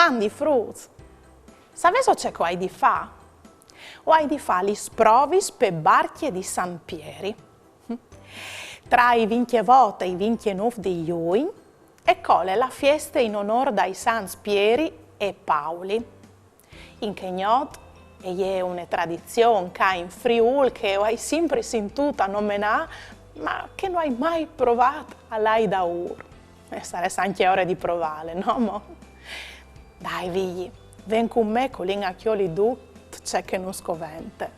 Mandi fruz. Saveso c'è che hai di fa? O hai di fa gli sprovis per barchie di San Pieri. Tra i 28 e i 29 di giugno e colle la festa in onore dai San Pieri e Paoli. In Kegnot è una tradizione che in Friuli che hai sempre sentito nominare, ma che non hai mai provato all'ai da ur. E sarebbe anche ora di provare, no? Mo? Dai, figli, ven con me con l'ingacchioli tutto c'è che non scovente.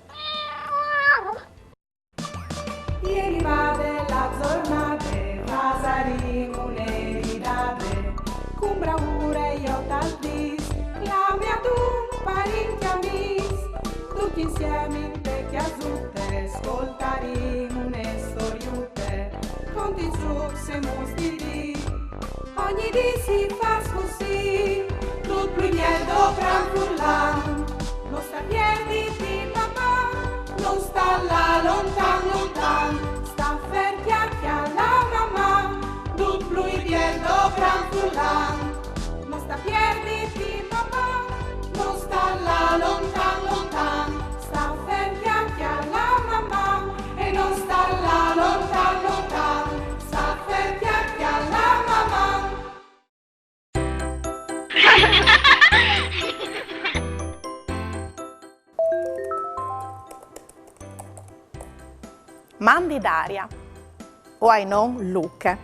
Ieri va della giornate, Vasarino le ridate, con bravura io t'aldis, la mia tu parecchi amis, tutti insieme in te chiasutte, ascoltaremo une storiute, con di giù se mostri, ogni di si fa così, tu primier dovran furlan, non sta piedi di mamma, non sta là lontan lontan, sta ferchiacchi alla mamma, tu primier dovran furlan, non sta piedi di mamma, non sta là lontan lontan, sta ferchiacchi alla mamma, e non sta là lontan lontan, sta ferchiacchi alla mamma. Mandi Daria, o ai non Luca.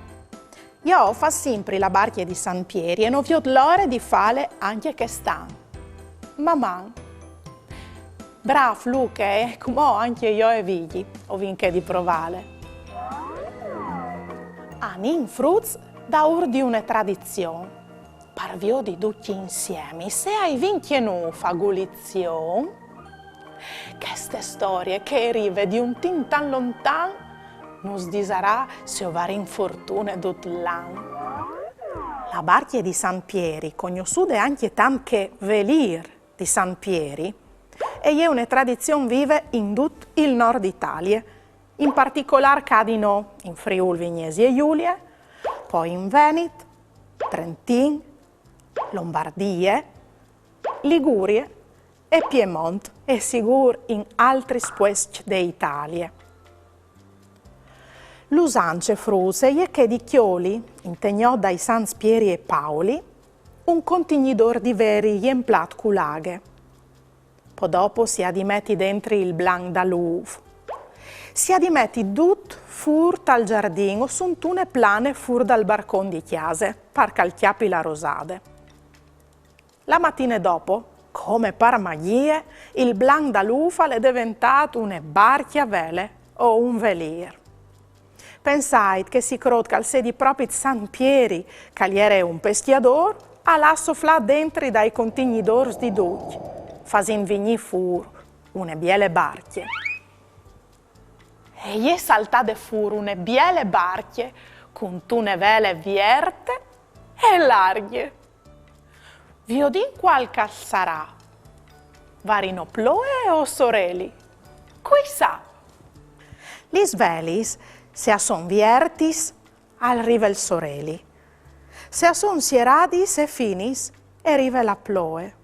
Io fa sempre la barchia di San Pieri e non vi ho l'ora di fare anche che stan. Mamma, bravo Luca, come anche io e figli, ho vinto di provare. Anin fruz da ur di una tradizione. Parvio di tutti insieme, se hai vinto no fagulizione, queste storie che arrivano di un tin tan lontan, non disarà se ovare infortune tutto l'anno. La barchia di San Pieri, conosciuta anche tanto velir di San Pieri, è una tradizione viva in tutto il nord Italia, in particolare Cadino, in Friuli Vignesi e Giulia, poi in Veneto, Trentino, Lombardia, Liguria e Piemonte e sicuro in altri posti d'Italia. L'usanza fruse è che di chioli, integnò dai San Pieri e Paoli, un contenitore di veri emplat culaghe. Poi dopo si addimetti dentro il blanc d'alluv. Si addimetti tutto fur dal giardino su un tune plane fur dal barcon di chiase, par calchiapi la rosade. La mattina dopo, come per magia, il blanc d'allufa è diventato una barchia vele o un velir. Pensai che si crot al sedi proprio di San Pieri, che era un peschiador, all'asso fla dentro dai contignidors di ducchi, fasin vigni fur une biele barchie. E gli saltate fur une biele barchie con tune vele vierte e larghe. Vi odin qualche sarà? Varino ploe o sorelli? Qui sa? Gli svelis, se son viertis, arriva il sorelli. Se son sieradis e finis, arriva la ploe.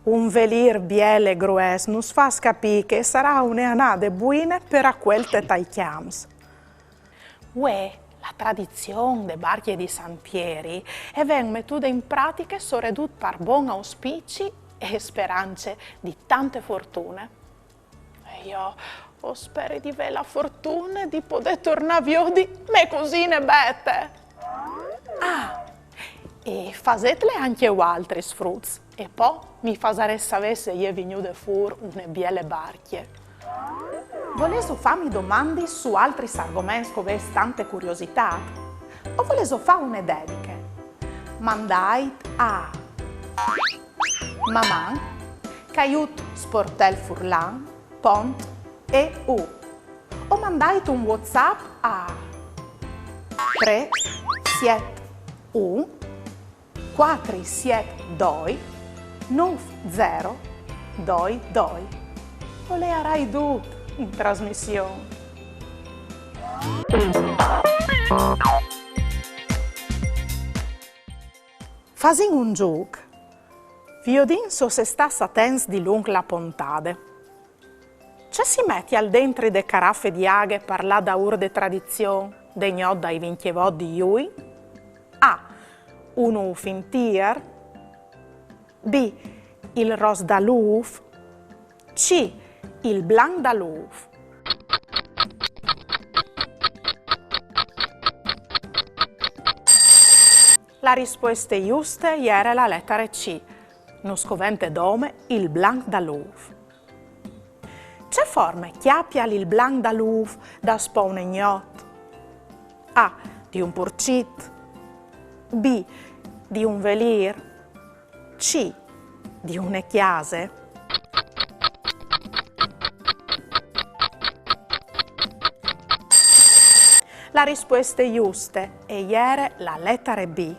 Un velir biele grues nus fa capire che sarà un'anade buine per a quel te tai chiams. Uè, la tradizione de barchie di San Pieri e ven mettuta in pratica soredut par buon auspici e speranze di tante fortune. E io ho spero di avere la fortuna di poter tornare via di me cosine bette. Ah, e fasetele anche altri sfruz e poi mi fasare sapere se io venuto fur une biele barchie. Volevo farmi domande su altri argomenti che avete tante curiosità? O volevo fare una dedica? Mandai a mamma, caiut sportel furlan, pont e u. O mandai un WhatsApp a 3 7 1 4 7 2 9 0 2 2. O le arai tutto in trasmissione. Fasin un gioco Viodin so se sta satens di lung la pontade. C'è si metti al dentro de caraffe di aghe parla da urde tradizione de gnod dai vintievod di iui? A. Un uf intier. B. Il ros da luf. C. Il blanc da luf. La risposta giusta era la lettera C. Non scovente dome il blanc da luf. C'è forme chiappia il blanc da luf da spone gnot? A. Di un purcit. B. Di un velir. C. Di une chiase. La risposta giusta era la lettera B.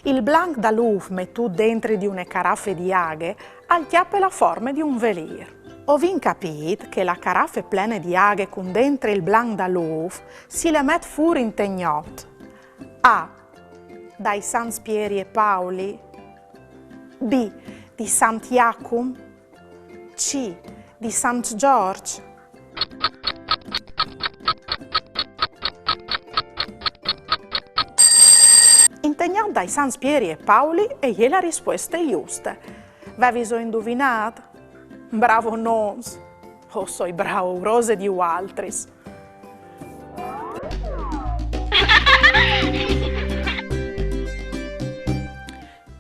Il blanc da luf mettu dentro di une caraffe di aghe al chiappe la forma di un velir. Ovin capit che la caraffe plene di aghe con dentro il blanc da luf si le met fuori in tegnot. A. Dai San Pieri e Paoli. B. Di Sant'Iacum. C. Di St. George. Integnò dai San Pieri e Paoli e gliela risposta è giusta. Avevi so indovinato? Bravo nons, o soi bravo rose di altris.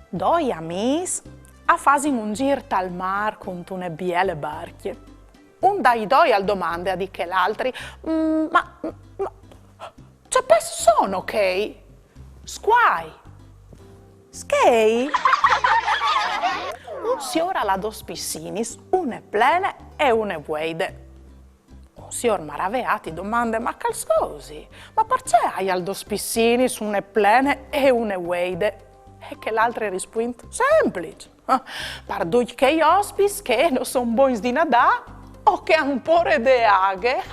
Doi amis a fasin un gir tal mar con tune biele barche. Un dai doi al domande a di che l'altri, ma c'è pesso sono, ok? Squai. Skei? Un signor alla dos piscinis, une plene e une vuede. Un signor maraveati domanda, ma calscosi, ma perché hai al dos piscinis, une plene e une vuede? E che l'altra risponde, semplice. Per due che gli ospis che non sono buoni di nadà o che hanno un po' de aghe.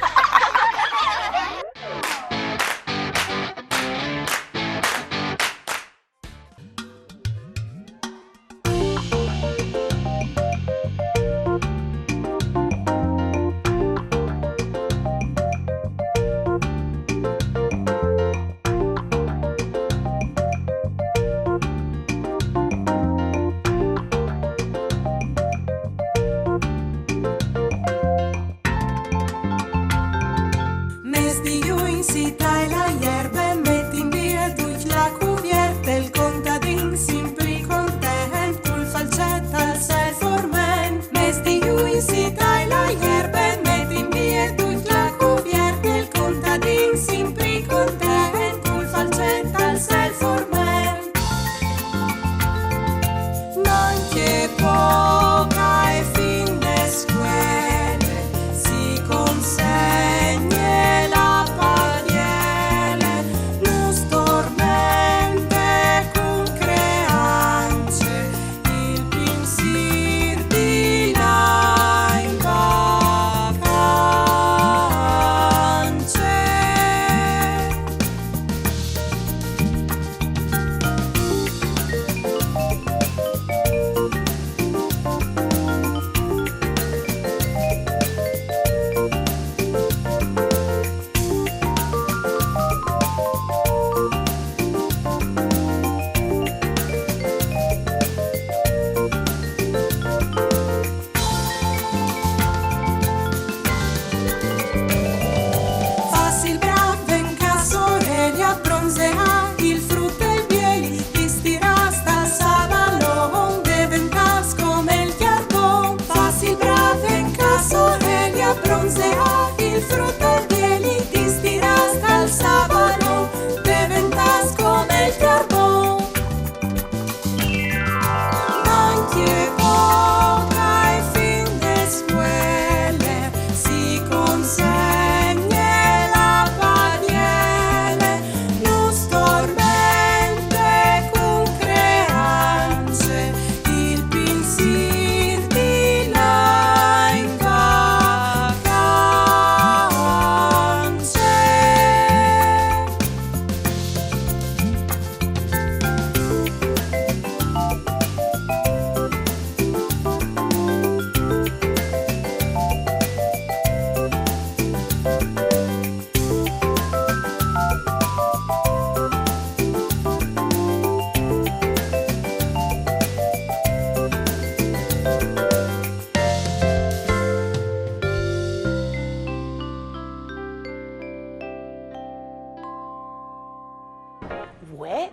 Uè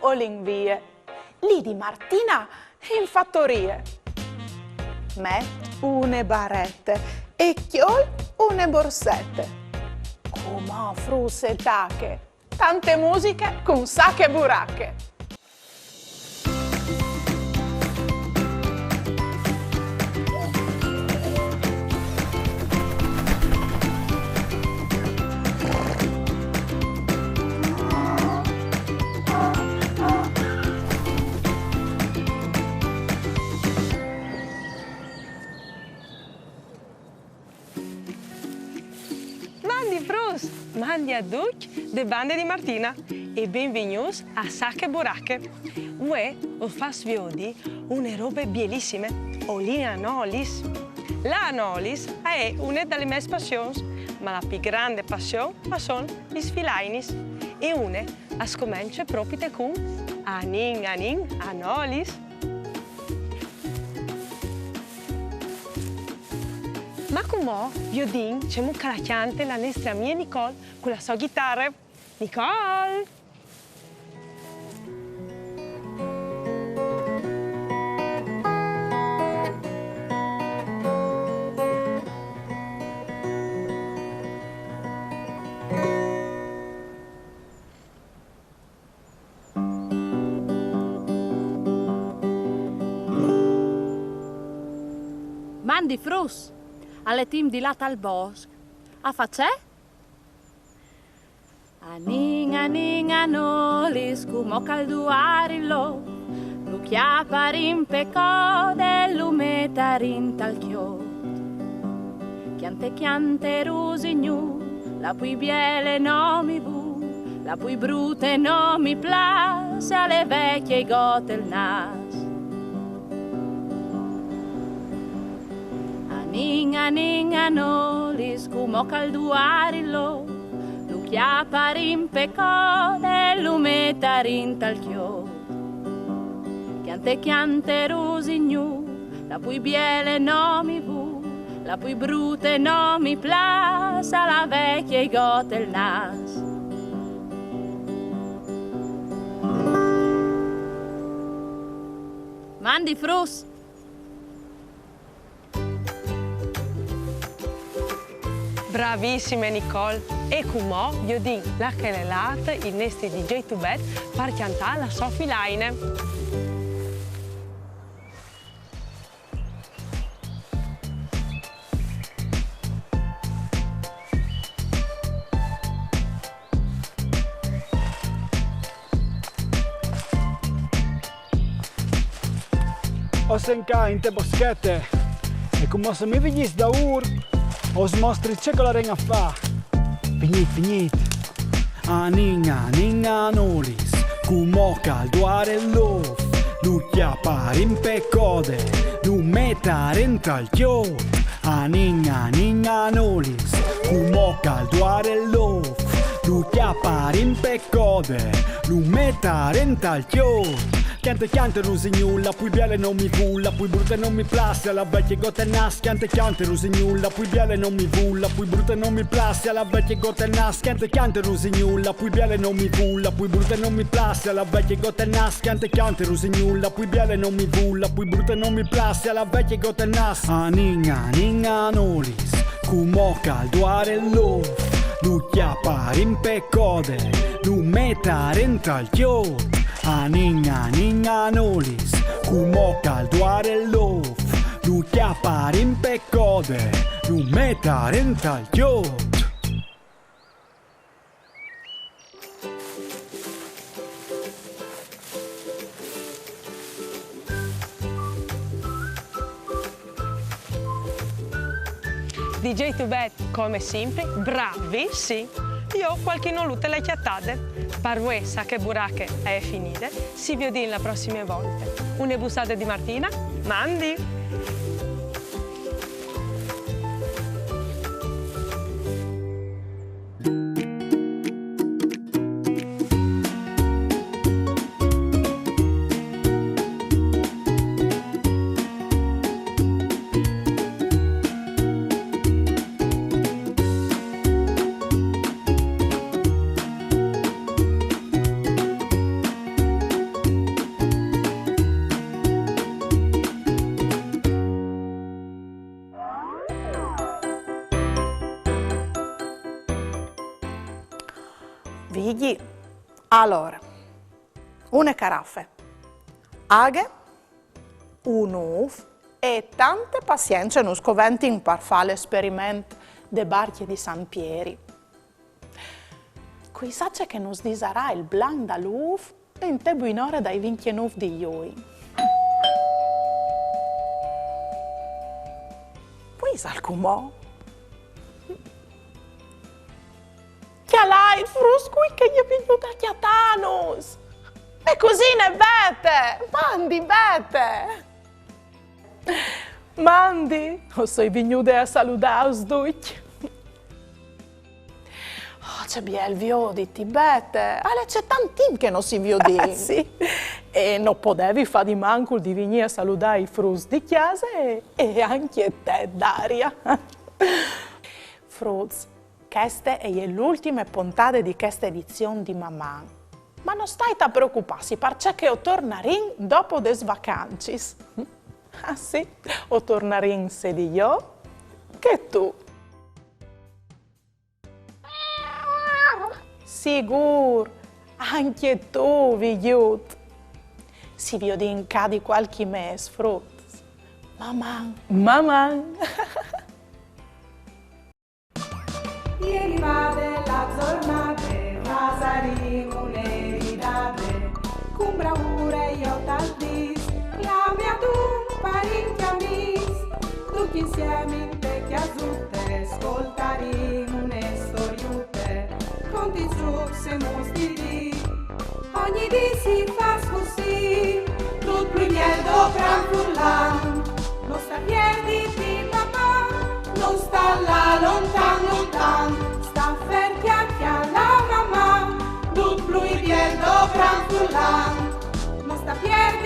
o l'invie, lì di Martina in fattorie. Me une barette e chiol une borsette. Come frusse e tacche, tante musiche con sacche e buracche. Mandi a tutti de bande di Martina e benvenuti a Sacche Buracche. Uè, ho fas viodi une robe bellissime, o l'anolis. L'anolis è una delle mie passioni, ma la più grande passione sono gli sfilainis. E una scomincia proprio con anin, anolis. Ma come viodin c'è un calacchiante la nostra mia Nicole con la sua chitarra. Nicole! Mandi frus alle team di Lata al Bosco. A facè? Anin, anolis, come calduarillo, lu chiaparin pecode, lu metarin tal chiot. Chiante rusignu, la pui biele no mi vu, la pui brute no mi place, alle vecchie gote il nas. Anin, anolis, come calduarillo, lu chiaparin pecode, lu metarin tal chiot. Chiante rusignu, la pui biele no mi vu, la pui brute no mi place, alla vecchia gote il nas. Mandi frus. Bravissima Nicole! E come io dico la che è l'arte, il nostro DJ Tubet, per cantare la sua filaine. O senka in te boschette, e come se mi viglis da os mostri c'è con la renga fa. Finit. Anin, anolis, come calduarello, lu chiaparin pecode, lu metaren tal chiot. Anin, anolis, come calduarello, lu chiaparin pecode, lu metaren tal chiot. Chiante rusignulla, pui biele non mi vulla, pui brutta non mi plassia, la vecchia gote nas. Chiante rusignulla, pui biele non mi vulla, pui brutta non mi plassia, la vecchia gote nas. Chiante rusignulla, pui biele non mi vulla, pui brutta non mi plassia, la vecchia gote nas. Chiante rusignulla, pui biele non mi vulla, pui brutta non mi plassia, la vecchia gote nas. Anin, anolis, come calduarello, lu chiaparin pecode, lu metaren tal chiot. Anin, anolis, come calduarello, lu chiaparin pecode, lu metaren tal chiot. DJ Tubet, come sempre, bravi, sì. Io qualche nolute le chiattate. Per voi Sacche Buracche è finita. Si vede la prossima volta. Una bussata di Martina. Mandi! Vigli. Allora, una caraffe, aghe, un uf e tante pazienze non scoventi per fare l'esperimento de barche di San Pieri. Qui sace che nos disarà il blan dall'uf e in te buinore dai 29 di ioi. Poi salcumò. Che l'hai il fruscui che gli è venuto a chiatanos. E così ne vete, mandi vete. Mandi, o sei venuto a salutare os duc. Oh, c'è biel vioditi, bete. Ale, c'è tantin che non si viodi. Sì. E non potevi fare di manco di venire a salutare i frus di chiesa e anche te, Daria. Fruz, questa è l'ultima puntata di questa edizione di Mamma. Ma non stai a preoccuparsi, perché io tornerò dopo le vacanze. Ah sì, o tornerò sia di io che tu. Sicuro, anche tu, vigliut. Si vede in di qualche mese, Fruz. Mamma, mamma. Ieri vade la giornata, pasaremo un'eridate, con bravura io t'aldis, la mia tu parenti amis, tutti insieme in te chiasutte, ascoltaremo une storiute, conti su se mostri, ogni dì si fa così, tutto più niente gran furlan, non sta piedi di mamma, non sta là lontan lontan, sta ferti a la mamma, tutto più niente gran furlan, non sta piedi